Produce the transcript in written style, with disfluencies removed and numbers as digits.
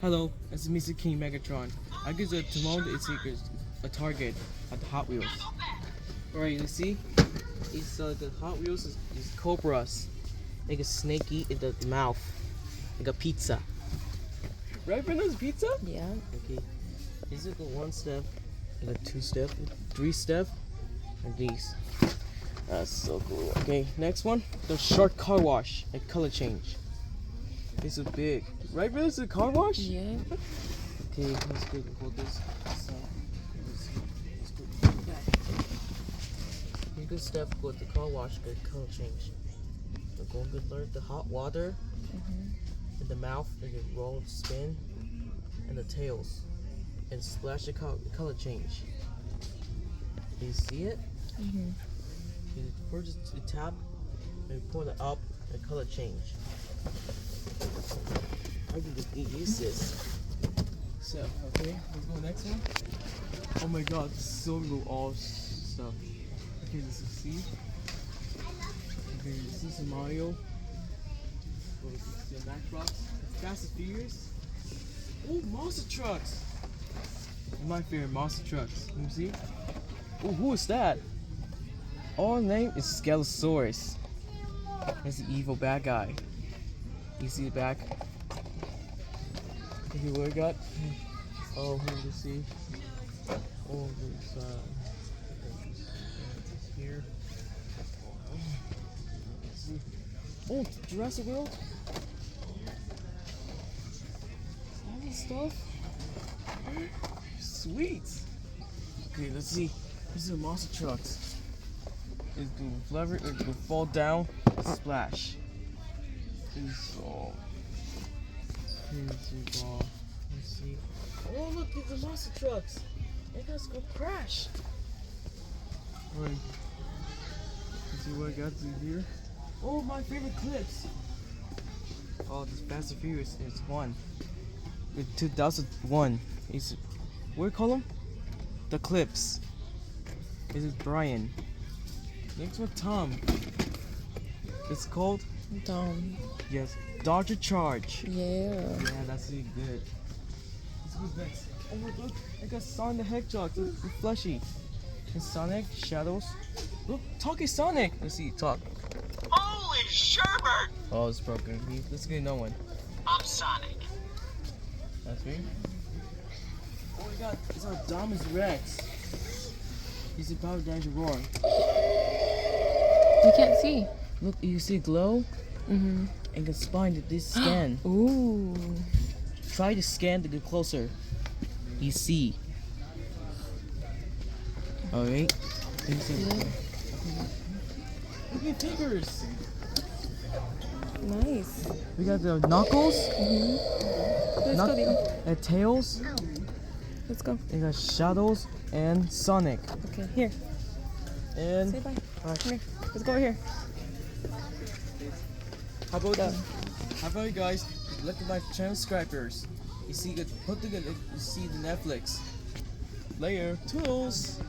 Hello, this is Mr.King.Megatron. I guess tomorrow it's a target at the Hot Wheels. Alright, you see? The Hot Wheels is cobras. Like a snake eat in the mouth. Like a pizza. Right, Brenda's pizza? Yeah. Okay. These are the 1 step, and the 2 step, 3 step, and these. That's so cool. Okay, next one, the short car wash and color change. These are big. Right, Brenda? This is a car wash? Yeah. Okay, let's go hold this. So, let's go back. You can step with the car wash, good color change. We're going to learn the hot water in the mouth, and the roll, spin, and the tails, and splash the color change. You see it? You first you tap, and pull it up, and color change. I can just use this. So, okay, let's go next one. Oh my god, this is so cool, all stuff. Okay, this is C. Okay, this is Mario. Oh, this is the Mack Trucks. Fast and Furious. Oh, monster trucks! My favorite monster trucks. Let me see. Oh, who is that? Our name is Skelesaurus. He's the evil bad guy. You see the back? Okay, what I got? Oh, let me see. Oh, there's here. Let's see. Oh, Jurassic World. All this stuff. Sweet. Okay, let's see. These are the monster trucks. It will fall down, splash. So, let's see. Oh, look, it's the monster trucks. They're gonna crash. Right. Let's see what I got here. Oh, my favorite clips. Oh, this Fast and Furious is 1. In 2001. What do you call them? The clips. This is Brian. Next one, Tom. It's called Tom. Yes, Dodger Charge. Yeah. Yeah, that's really good. Let's go next. Oh, look, I got Sonic the Hedgehog. It's fleshy. And Sonic, Shadows. Look, talking Sonic. Let's see, talk. Holy sherbert! Oh, it's broken. Let's get another one. I'm Sonic. That's me. Oh my god, it's our Dominus Rex. He's about to roar. You can't see. Look, you see glow? And the spine to this scan. Ooh. Try to scan to get closer. You see. Alright. Look at fingers. Nice. We got the knuckles. Let's go, Diego. And tails. Let's go. We got shadows and Sonic. Okay, here. And Say bye. Come here. Let's go over here. how about you guys look at my channel subscribers? You see you see the Netflix. Later. Toodles.